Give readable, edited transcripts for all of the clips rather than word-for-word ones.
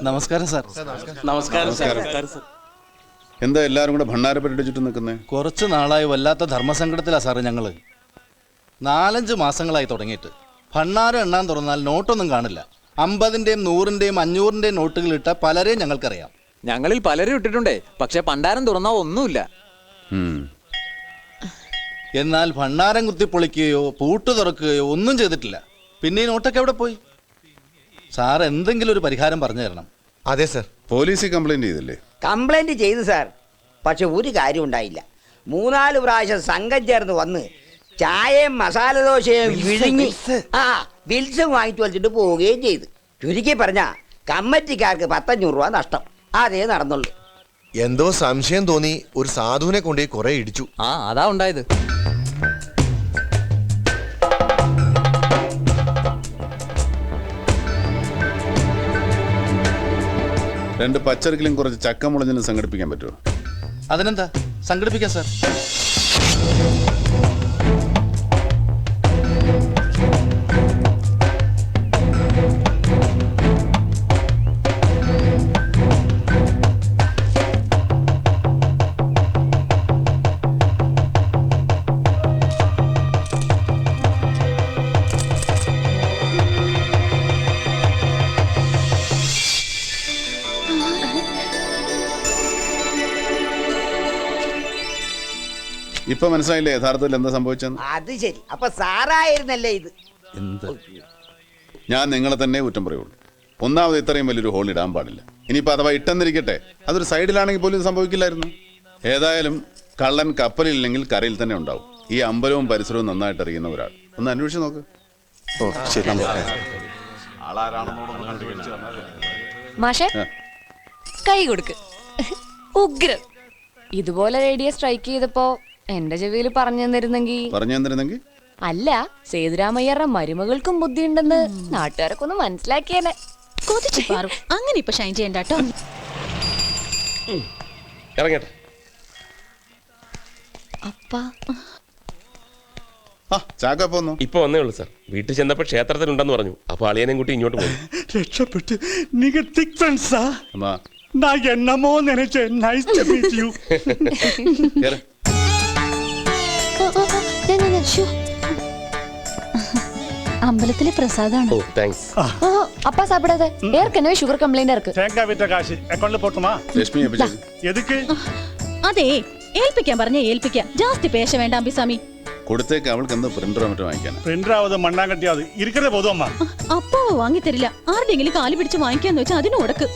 നമസ്കാരം സാർ. നമസ്കാരം സാർ. എന്താ എല്ലാവരും കൂടെ ഭണ്ണാരപ്പെട്ടിട്ട് ചുറ്റും നിൽക്കുന്നത്? കുറച്ച് നാളായി വല്ലാത്ത ധർമ്മസങ്കടത്തിലാ സാറ് ഞങ്ങള്. 4-5 മാസങ്ങളായി തുടങ്ങിയിട്ട് ഭണ്ണാരം എണ്ണാൻ തുറന്നാൽ നോട്ടൊന്നും കാണില്ല. 50-ന്റെയും 100-ന്റെയും 500-ന്റെയും നോട്ടുകൾ ഇട്ട പലരെയും ഞങ്ങൾക്കറിയാം. ഞങ്ങളിൽ പലരും ഇട്ടിട്ടുണ്ടേ, പക്ഷെ ഭണ്ഡാരം തുറന്നാ ഒന്നുമില്ല. എന്നാൽ ഭണ്ണാരം കുത്തിപ്പൊളിക്കുകയോ പൂട്ട് തുറക്കുകയോ ഒന്നും ചെയ്തിട്ടില്ല. പിന്നെ ഈ നോട്ടൊക്കെ എവിടെ പോയി? സാർ എന്തെങ്കിലും ഒരു പരിഹാരം പറഞ്ഞു തരണം. അതെ സാർ. പോലീസിൽ കംപ്ലൈന്റ് ചെയ്തില്ലേ? കംപ്ലൈന്റ് ചെയ്തു സാർ. പക്ഷെ ഒരു കാര്യം ഉണ്ടായില്ല. 3-4 പ്രാവശ്യം സംഘം ചേർന്ന് വന്ന് ചായയും മസാല ദോശയും വിഴുങ്ങി ബിൽസും വാങ്ങിച്ചു വലിച്ചിട്ട് പോവുകയും ചെയ്തു. ചുരുക്കി പറഞ്ഞ കമ്മിറ്റിക്കാർക്ക് 1,500 രൂപ നഷ്ടം. അതേ നടന്നുള്ളൂ. എന്തോ സംശയം തോന്നി ഒരു സാധുവിനെ കൊണ്ട് കുറെ ഇടിച്ചു. അതാ ഉണ്ടായത്. രണ്ട് പച്ചറിക്കലും കുറച്ച് ചക്കമുളഞ്ഞിനും സംഘടിപ്പിക്കാൻ പറ്റുമോ? അതിനെന്താ, സംഘടിപ്പിക്കാം സാർ. ഇപ്പൊ മനസ്സിലായില്ലേ യഥാർത്ഥത്തിൽ എന്താ സംഭവിച്ചെന്ന്? അത് ശരി. അപ്പൊ സാറായിരുന്നല്ലേ ഇത്? എന്ത്? ഞാൻ നിങ്ങളെ തന്നെ കുറ്റം പറയുള്ളൂ. ഒന്നാമത് ഇത്രയും വലിയൊരു ഹോൾ ഇടാൻ പാടില്ല. ഇനിയിപ്പോൾ അഥവാ ഇട്ടെന്നിരിക്കട്ടെ, അതൊരു സൈഡിലാണെങ്കിൽ പോലും സംഭവിക്കില്ലായിരുന്നു. ഏതായാലും കള്ളൻ കപ്പലില്ലെങ്കിൽ കരയിൽ തന്നെ ഉണ്ടാവും. ഈ അമ്പലവും പരിസരവും നന്നായിട്ട് അറിയുന്ന ഒരാൾ ഒന്ന് അന്വേഷിച്ച് നോക്ക്. മാഷേ, കൈ കൊടുക്ക്. ഉഗ്രം. ഇതുപോലെ റേഡിയോ സ്ട്രൈക്ക് ചെയ്തപ്പോ എന്റെ ചെവിയിൽ പറഞ്ഞു തന്നിരുന്നെങ്കിൽ അല്ല, സേതുരാമയ്യരുടെ മരുമകൾക്കും ബുദ്ധിയുണ്ടെന്ന് നാട്ടുകാരൊക്കെ ഒന്ന് മനസ്സിലാക്കിയേനെ. അങ്ങനെ ഇപ്പൊ ഷൈൻ ചെയ്യണ്ട കേട്ടോ. ഇറങ്ങട്ടെ. അപ്പാ ഇപ്പൊ വന്നേ ഉള്ളൂ സാർ. വീട്ടിൽ ചെന്നപ്പോ ക്ഷേത്രത്തിലുണ്ടെന്ന് പറഞ്ഞു. അപ്പൊ അളിയനെയും കൂട്ടി ഇങ്ങോട്ട് പോയി. രക്ഷപ്പെട്ട്. നിങ്ങൾ തിക് ഫ്രണ്ട്സാ? நான் என்னமோ நினைச்சேன். Nice to meet you. അമ്പലത്തിലെ പ്രസാദാണ്. ഓ താങ്ക്സ്. அப்பா சாப்பிடாத. ஏற்கனவே சுகர் கம்ப்ளைண்ட் இருக்கு. தேங்காய் வித்த காசு அக்கவுண்ட்ல போட்டுமா? ലക്ഷ്മി எதுக்கு? അതെ, ഏൽപ്പിക്കാൻ പറഞ്ഞ ഏൽപ്പിക്കാം. ജാസ്തി പേശ വേണ്ട അമ്പിസ്വാമി. കൊടുത്തേക്ക്. അവൾക്ക് എന്താ പ്രിന്ററോ മറ്റോ വാങ്ങിക്കാനാ? പ്രിന്ററാവത് മണ്ണാങ്കട്ടിയാവത് ഇരിക്കതേ പോതും അമ്മ. അപ്പോ വാങ്ങി തരില്ല. ആരുടെങ്കിലും കാല് പിടിച്ച് വാങ്ങിക്കാന്ന് വെച്ചാൽ അതിന് കൊടുക്ക്.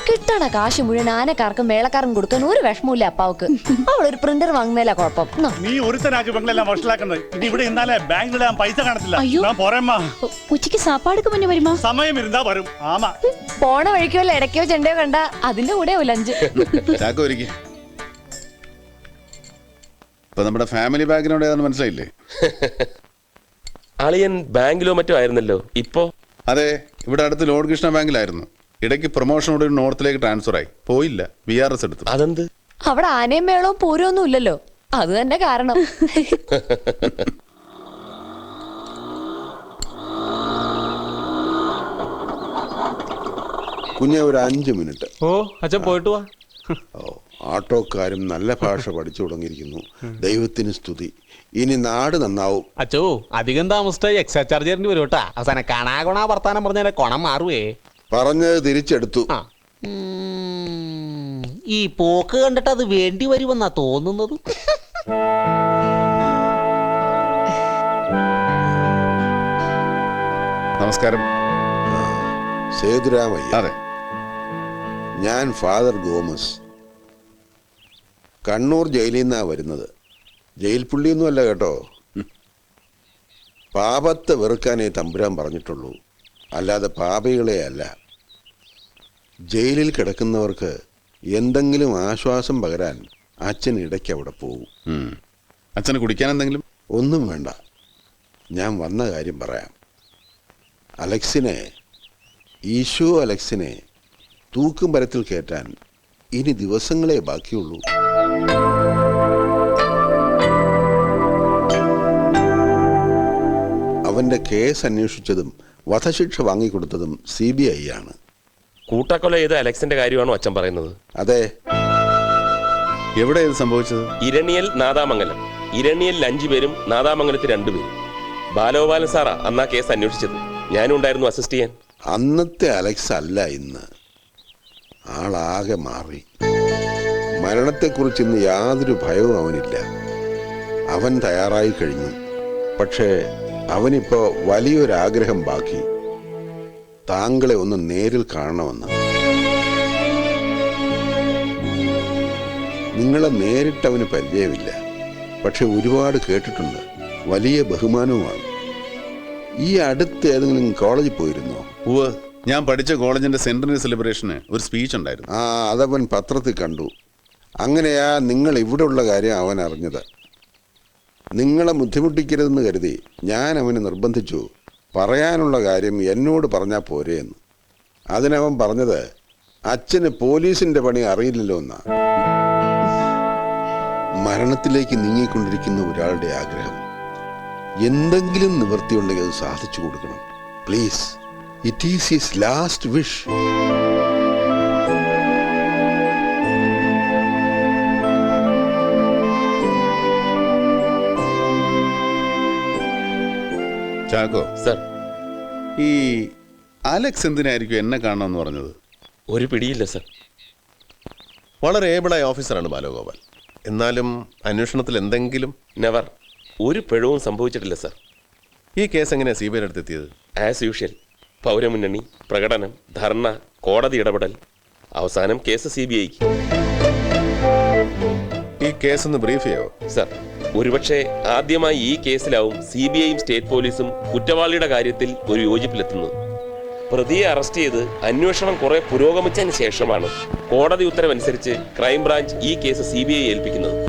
കിട്ടണ കാശ് മുഴുവൻ ആനക്കാർക്കും മേളക്കാർക്കും കൊടുക്കാൻ ഒരു വിഷമമില്ല അപ്പാവക്ക്. അവളൊരു പ്രിന്റർ വാങ്ങുന്നതിലാ കുഴപ്പം. നീ ഒരുത്തനാക്കി പെങ്ങളെല്ലാം വഷളാക്കുന്നത്. ഇനി ഇവിടെ ഇന്നാലേ ബാങ്കിലിടാൻ പൈസ കാണത്തില്ല. ഞാൻ പോരേമ്മാ. ഉച്ചക്ക് സാപ്പാടുക്ക് മുന്നേ വരുമാ? സമയം ഇരുന്നാ വരും. ആമാ. പോണ വഴിക്കോ ഇടയ്ക്കോ ചെണ്ടയോ കണ്ട അതിന്റെ കൂടെ ലഞ്ച്. ഇപ്പൊ നമ്മുടെ ഫാമിലി ബാക്ക്ഗ്രൗണ്ട് ഏതാണെന്ന് മനസ്സിലായില്ലേ? അളിയൻ ബാങ്കിലോ മറ്റോ ആയിരുന്നല്ലോ. ഇപ്പോ? അതെ, ഇവിടെ അടുത്ത് ലോഡ് കൃഷ്ണ ബാങ്കിലായിരുന്നു. ഇടയ്ക്ക് പ്രൊമോഷനോട് നോർത്തിലേക്ക് ട്രാൻസ്ഫർ ആയി. പോയില്ല, BRS എടുത്തു. അതെന്ത്? അവിടെ ആനയും മേളവും പൂരമൊന്നും ഇല്ലല്ലോ, അത് തന്നെ കാരണം. കുഞ്ഞെ ഒരു 5 മിനിറ്റ്. ഓ അച്ഛൻ പോയിട്ട് വാ. ആട്ടോക്കാരും നല്ല ഭാഷ പഠിച്ചു തുടങ്ങിയിരിക്കുന്നു. ദൈവത്തിന് സ്തുതി. ഇനി നാട് നന്നാവും. അച്ഛോ, അധികം താമസിച്ചായി എക്സ്ട്രാ ചാർജ് തരേണ്ടി വരും കേട്ടാ. അവസാനം കണാകൊണ വർത്താനം പറഞ്ഞാൽ കൊണം മാറുവേ. പറഞ്ഞത് തിരിച്ചെടുത്തു. ഈ പോക്ക് കണ്ടിട്ട് അത് വേണ്ടി വരുമെന്നാ തോന്നുന്നത്. നമസ്കാരം. സേതുരാമയ്യ. അതെ, ഞാൻ ഫാദർ ഗോമസ്. കണ്ണൂർ ജയിലിൽ നിന്നാ വരുന്നത്. ജയിൽ പുള്ളിയൊന്നും അല്ല കേട്ടോ. പാപത്തെ വെറുക്കാനേ തമ്പുരാൻ പറഞ്ഞിട്ടുള്ളൂ, അല്ലാതെ പാപികളെ അല്ല. ജയിലിൽ കിടക്കുന്നവർക്ക് എന്തെങ്കിലും ആശ്വാസം പകരാൻ അച്ഛൻ ഇടയ്ക്ക് അവിടെ പോകും. അച്ഛന് കുടിക്കാൻ എന്തെങ്കിലും? ഒന്നും വേണ്ട, ഞാൻ വന്ന കാര്യം പറയാം. ഈശോ അലക്സിനെ തൂക്കും മരത്തിൽ കയറ്റാൻ ഇനി ദിവസങ്ങളെ ബാക്കിയുള്ളൂ. അവന്റെ കേസ് അന്വേഷിച്ചതും വധശിക്ഷ വാങ്ങിക്കൊടുത്തതും CBI ആണ്. കൂട്ടക്കൊല ചെയ്ത അലക്സിന്റെ കാര്യമാണോ അച്ഛൻ പറയുന്നത്? അതെ. എവിടെ ഇത് സംഭവിച്ചത്? ഇരണിയൽ നാദാമംഗലം. ഇരണിയൽ 5 പേരും നാദാമംഗലത്തിൽ 2 പേരും. ബാലഗോപാലൻ സാറാ അന്നാ കേസ് അന്വേഷിച്ചത്. ഞാനും ഉണ്ടായിരുന്നു അസിസ്റ്റ് ചെയ്യാൻ. അന്നത്തെ അലക്സ് അല്ല ഇന്ന്. ആളാകെ മാറി. മരണത്തെക്കുറിച്ച് ഇന്ന് യാതൊരു ഭയവും അവനില്ല. അവൻ തയ്യാറായി കഴിഞ്ഞു. പക്ഷേ അവനിപ്പോ വലിയൊരാഗ്രഹം ബാക്കി. താങ്കളെ ഒന്ന് നേരിൽ കാണണമെന്ന്. നിങ്ങളെ നേരിട്ട് അവന് പരിചയമില്ല. പക്ഷെ ഒരുപാട് കേട്ടിട്ടുണ്ട്. വലിയ ബഹുമാനവുമാണ്. ഈ അടുത്ത് ഏതെങ്കിലും കോളേജിൽ പോയിരുന്നോ? ഉവ്വ്, ഞാൻ പഠിച്ച കോളേജിന്റെ സെന്ററിന് സെലിബ്രേഷന് ഒരു സ്പീച്ച് ഉണ്ടായിരുന്നു. അതവൻ പത്രത്തിൽ കണ്ടു. അങ്ങനെയാ നിങ്ങൾ ഇവിടെ ഉള്ള കാര്യം അവൻ അറിഞ്ഞത്. നിങ്ങളെ ബുദ്ധിമുട്ടിക്കരുതെന്ന് കരുതി ഞാൻ അവനെ നിർബന്ധിച്ചു. പറയാനുള്ള കാര്യം എന്നോട് പറഞ്ഞാൽ പോരെ എന്ന്. അതിനവൻ പറഞ്ഞത് അച്ഛന് പോലീസിന്റെ പണി അറിയില്ലല്ലോ എന്നാ. മരണത്തിലേക്ക് നീങ്ങിക്കൊണ്ടിരിക്കുന്ന ഒരാളുടെ ആഗ്രഹം എന്തെങ്കിലും നിവൃത്തിയുണ്ടെങ്കിൽ അത് സാധിച്ചു കൊടുക്കണം. Please, it is his last wish. Chacko sir, ഈ അലക്സ് എന്തിനായിരിക്കും എന്നെ കാണണമെന്ന് പറഞ്ഞത്? ഒരു പിടിയില്ല സർ. വളരെ ഏബിളായ ഓഫീസറാണ് ബാലഗോപാൽ. എന്നാലും അന്വേഷണത്തിൽ എന്തെങ്കിലും? നെവർ. ഒരു പിഴവും സംഭവിച്ചിട്ടില്ല സർ. ഈ കേസ് എങ്ങനെയാണ് CBI അടുത്തെത്തിയത്? As usual. പൗരമുന്നണി, പ്രകടനം, ധർണ, കോടതി ഇടപെടൽ, അവസാനം കേസ് CBIക്ക്. ഈ കേസ് ഒന്ന് ബ്രീഫ് ചെയ്യോ? സർ, ഒരുപക്ഷെ ആദ്യമായി ഈ കേസിലാവും CBIയും സ്റ്റേറ്റ് പോലീസും കുറ്റവാളിയുടെ കാര്യത്തിൽ ഒരു യോജിപ്പിലെത്തുന്നത്. പ്രതിയെ അറസ്റ്റ് ചെയ്ത് അന്വേഷണം കുറെ പുരോഗമിച്ചതിന് ശേഷമാണ് കോടതി ഉത്തരവനുസരിച്ച് ക്രൈംബ്രാഞ്ച് ഈ കേസ് CBI ഏൽപ്പിക്കുന്നത്.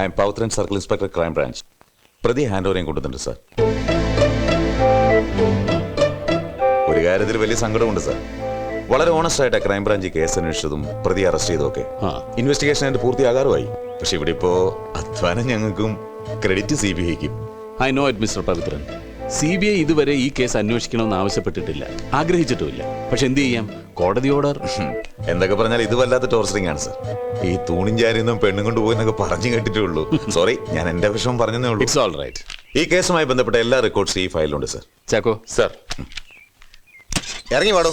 I M Pavithran circle inspector crime branch. പ്രതി ഹാൻഡ് ഓവറിയും കൊണ്ടുവന്നിട്ടുണ്ട് സാർ. ഒരു കാര്യത്തിൽ വലിയ സങ്കടമുണ്ട് സാർ. വളരെ ഓണസ്റ്റ് ആയിട്ട് ക്രൈംബ്രാഞ്ച് കേസ് അന്വേഷിച്ചതും പ്രതി അറസ്റ്റ് ചെയ്തൊക്കെ ഇൻവെസ്റ്റിഗേഷൻ അതിന്റെ പൂർത്തിയാകാറുമായി. പക്ഷെ ഇവിടെ ഇപ്പോ അധ്വാനം ഞങ്ങൾക്കും ക്രെഡിറ്റ് CBIക്കും. I know it mister Pavithran. CBI ഇതുവരെ ഈ കേസ് അന്വേഷിക്കണമെന്ന് ആവശ്യപ്പെട്ടിട്ടില്ല, ആഗ്രഹിച്ചിട്ടുമില്ല. പക്ഷെ എന്ത് ചെയ്യാം, കോടതി ഓർഡർ. എന്തൊക്കെ പറഞ്ഞാൽ ഇത് വല്ലാത്ത ടോർച്ചറിംഗ് ആണ് സർ. ഈ തൂണിൻ ചാരിയൊന്നും പെണ്ണും കൊണ്ടുപോയെന്നൊക്കെ പറഞ്ഞു കേട്ടിട്ടേ ഉള്ളൂ. സോറി, ഞാൻ എന്റെ വിഷമം പറഞ്ഞതേ ഉള്ളൂ. It's all right. ഈ കേസുമായി ബന്ധപ്പെട്ട എല്ലാ റെക്കോർഡ്സും ഈ ഫയലിലുണ്ട് സർ. ചാക്കോ സർ, ഇറങ്ങി പാടോ.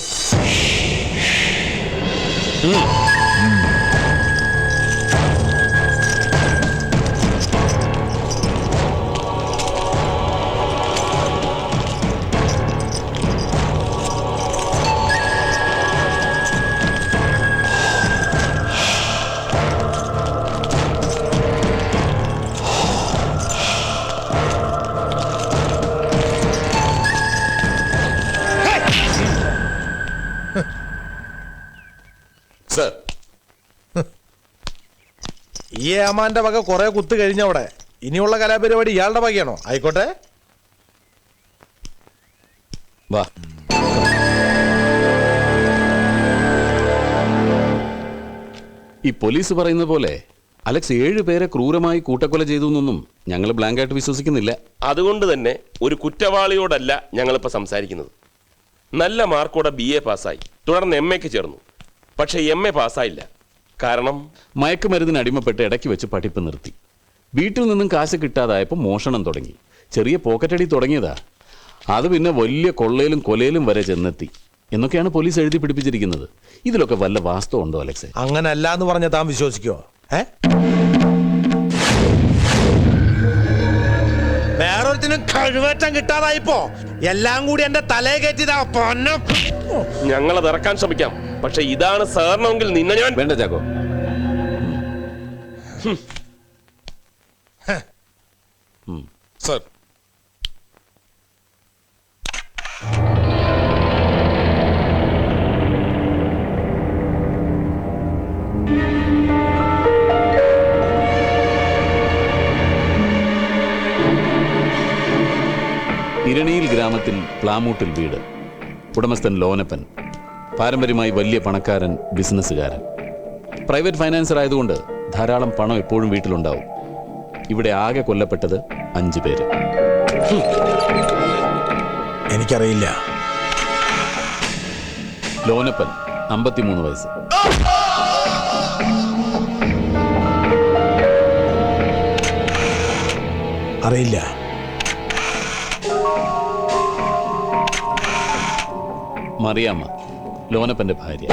സർ, ഈ അമ്മാന്റെ വക കുറെ കുത്ത് കഴിഞ്ഞവിടെ. ഇനിയുള്ള കലാപരിപാടി ഇയാളുടെ വകയാണോ? ആയിക്കോട്ടെ, വാ. ഈ പോലീസ് പറയുന്ന പോലെ അലക്സ് 7 പേരെ ക്രൂരമായി കൂട്ടക്കൊല ചെയ്തു എന്നൊന്നും ഞങ്ങൾ ബ്ലാങ്കായിട്ട് വിശ്വസിക്കുന്നില്ല. അതുകൊണ്ട് തന്നെ ഒരു കുറ്റവാളിയോടല്ല ഞങ്ങളിപ്പോൾ സംസാരിക്കുന്നത്. നല്ല മാർക്കോടെ BA പാസ്സായി, തുടർന്ന് MAക്ക് ചേർന്നു. പക്ഷെ MA പാസ്സായില്ല. കാരണം മയക്കുമരുന്നിന് അടിമപ്പെട്ട് ഇടയ്ക്ക് വെച്ച് പഠിപ്പ് നിർത്തി. വീട്ടിൽ നിന്നും കാശ് കിട്ടാതായപ്പോൾ മോഷണം തുടങ്ങി. ചെറിയ പോക്കറ്റടി തുടങ്ങിയതാ. അത് പിന്നെ വലിയ കൊള്ളയിലും കൊലയിലും വരെ ചെന്നെത്തി എന്നൊക്കെയാണ് പോലീസ് എഴുതി പിടിപ്പിച്ചിരിക്കുന്നത്. ഇതിലൊക്കെ വല്ല വാസ്തവം ഉണ്ടോ അലക്സേ? അങ്ങനല്ല എന്ന് പറഞ്ഞ താൻ വിശ്വസിക്കോ? വേറൊരുത്തിനും കഴിവേറ്റം കിട്ടാതായിപ്പോ എല്ലാം കൂടി എന്റെ തലയെ കയറ്റിയതാ പൊന്ന. ഞങ്ങളത് ഇറക്കാൻ ശ്രമിക്കാം, പക്ഷെ ഇതാണ് സാറിനെങ്കിൽ നിന്നെ ഞാൻ. വേണ്ട ചാക്കോ. സർ, പ്ലാമൂട്ടിൽ വീട്. ഉടമസ്ഥൻ ലോനപ്പൻ. പാരമ്പര്യമായി വലിയ പണക്കാരൻ, ബിസിനസ്സുകാരൻ. പ്രൈവറ്റ് ഫൈനാൻസർ ആയതുകൊണ്ട് ധാരാളം പണം എപ്പോഴും വീട്ടിലുണ്ടാവും. ഇവിടെ ആകെ കൊല്ലപ്പെട്ടത് 5 പേര്. എനിക്കറിയില്ല. ലോനപ്പൻ 53 വയസ്സ്. അറിയില്ല. മറിയാമ്മ, ലോനപ്പന്റെ ഭാര്യ.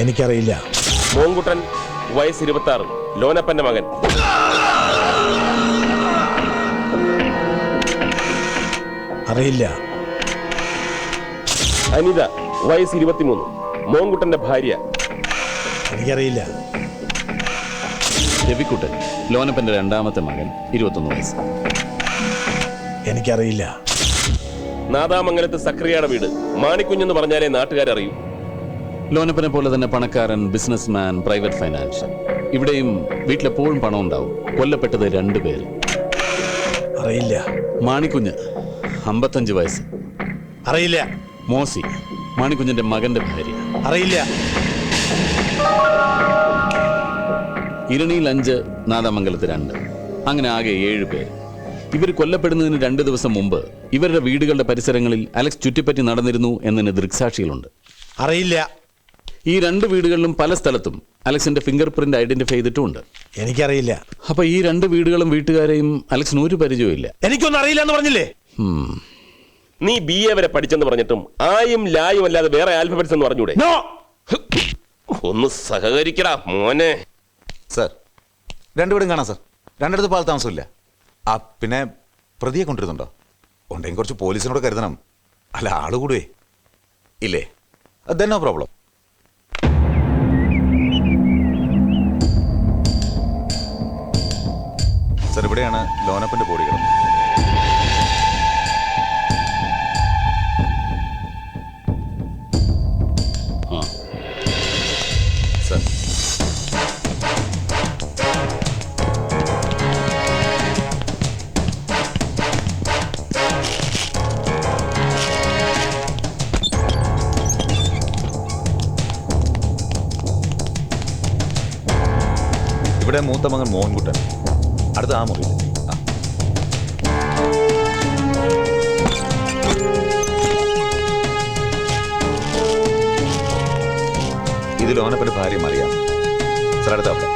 എനിക്കറിയില്ല. മോങ്കുട്ടൻ, വയസ്സ് 26, ലോനപ്പന്റെ മകൻ. അറിയില്ല. അനിത, വയസ്സ് 23, മോങ്കുട്ടന്റെ ഭാര്യ. എനിക്കറിയില്ല. രവിക്കുട്ടൻ, ലോനപ്പന്റെ 2ാമത്തെ മകൻ, 21 വയസ്സ്. എനിക്കറിയില്ല. നാദാമംഗലത്ത് സക്രിയയുടെ വീട്. മാണിക്കുഞ്ഞെന്ന് പറഞ്ഞാലേ നാട്ടുകാരറിയൂ. ലോനപ്പനെ പോലെ തന്നെ പണക്കാരൻ, ബിസിനസ്മാൻ, പ്രൈവറ്റ് ഫൈനാൻഷ്യൽ. ഇവിടെയും വീട്ടിലെപ്പോഴും പണം ഉണ്ടാവും. കൊല്ലപ്പെട്ടത് 2 പേര്. അറിയില്ല. മാണിക്കുഞ്ഞ് 55 വയസ്സ്. അറിയില്ല. മോസി, മാണിക്കുഞ്ഞിന്റെ മകന്റെ ഭാര്യ. അറിയില്ല. ഇരണിയിൽ 5, നാദാമംഗലത്ത് 2. അങ്ങനെ ആകെ 7 പേര്. ഇവർ കൊല്ലപ്പെടുന്നതിന് 2 ദിവസം മുമ്പ് ഇവരുടെ വീടുകളുടെ പരിസരങ്ങളിൽ അലക്സ് ചുറ്റിപ്പറ്റി നടന്നിരുന്നു എന്നതിന് ദൃക്സാക്ഷികളുണ്ട്. അറിയില്ല. ഈ 2 വീടുകളിലും പല സ്ഥലത്തും അലക്സിന്റെ ഫിംഗർ പ്രിന്റ് ഐഡന്റിഫൈ ചെയ്തിട്ടുമുണ്ട്. എനിക്കറിയില്ല. അപ്പൊ ഈ 2 വീടുകളും വീട്ടുകാരെയും അലക്സിന് ഒരു പരിചയമില്ല. എനിക്കൊന്നും അറിയില്ല എന്ന് പറഞ്ഞില്ലേ? നീ BA വരെ പഠിച്ചെന്ന് പറഞ്ഞിട്ടും ആയും ലായും അല്ലാതെ വേറെ ആൽഫബറ്റ്സ് എന്ന് പറഞ്ഞൂടെ? ഒന്ന് സഹകരിക്കടാ മോനെ. സാർ, 2 വീടും കാണാം സാർ. 2 പാൽ താമസമില്ല. ആ പിന്നെ പ്രതിയെ കൊണ്ടിരുന്നുണ്ടോ? ഉണ്ടെങ്കിൽ കുറച്ച് പോലീസിനോട് കരുതണം. അല്ല, ആള് കൂടുവേ ഇല്ലേ? Then no problem. സാർ, ഇവിടെയാണ് ലോനപ്പന്റെ ബോഡി കിടന്നത്. സാർ, ഇവിടെ മൂത്ത മകൻ മോഹൻകുട്ടൻ. അടുത്ത ആ മുറിയിൽ. ഇത് ലോനപ്പന്റെ ഭാര്യ മറിയാം. സാർ, അടുത്ത അവിടെ.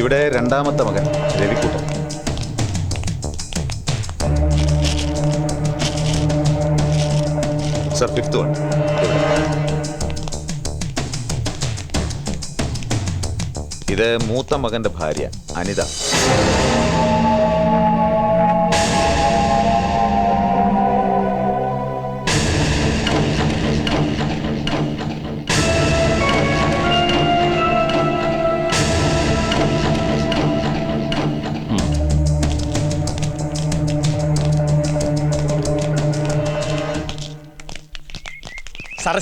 ഇവിടെ 2ാമത്തെ മകൻ രവിക്കുട്ടൻ. Sir, 5th one. ഇത് മൂത്ത മകന്റെ ഭാര്യ അനിത.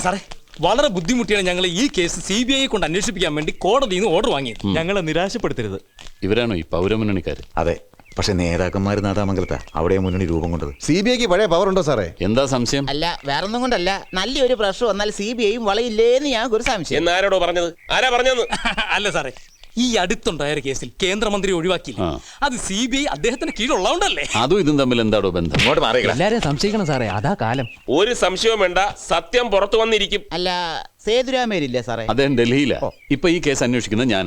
സാറേ വളരെ ബുദ്ധിമുട്ടിയാണ് ഞങ്ങൾ ഈ കേസ് CBI കൊണ്ട് അന്വേഷിപ്പിക്കാൻ വേണ്ടി കോടതിയിൽ നിന്ന് ഓർഡർ വാങ്ങിയത്. ഞങ്ങളെ നിരാശപ്പെടുത്തരുത്. ഇവരാണോ ഈ പൗരമുന്നണിക്കാർ? അതെ, പക്ഷെ നേതാക്കന്മാർ നാദാമംഗലത്താ. അവിടെ മുന്നണി രൂപം കൊണ്ടത്. CBIക്ക് പഴയ പവർ ഉണ്ടോ സാറേ? എന്താ സംശയം? അല്ല, വേറൊന്നും കൊണ്ടല്ല. നല്ലൊരു പ്രശ്നം വന്നാൽ CBIയും വളയില്ലേന്ന് ഞങ്ങൾക്ക് ഒരു സംശയം. എന്നാരോടോ പറഞ്ഞത്? ആരാ പറഞ്ഞത്? അല്ല സാറേ, ഈ അടുത്തുണ്ടായ കേസിൽ കേന്ദ്രമന്ത്രി ഒഴിവാക്കിയില്ല. അത് CBI അദ്ദേഹത്തിന് കീഴുള്ളതുകൊണ്ടല്ലേ? അതും ഇതും തമ്മിൽ എന്താടോ ബന്ധം? എല്ലാരും സംശയിക്കണം സാറേ, അതാ കാലം. ഒരു സംശയവും വേണ്ട, സത്യം പുറത്തു വന്നിരിക്കും. അല്ല, സേതുരാമേരില്ലേ സാറേ? അദ്ദേഹം ഡൽഹിയിലാ. ഇപ്പൊ ഈ കേസ് അന്വേഷിക്കുന്നത് ഞാനാ.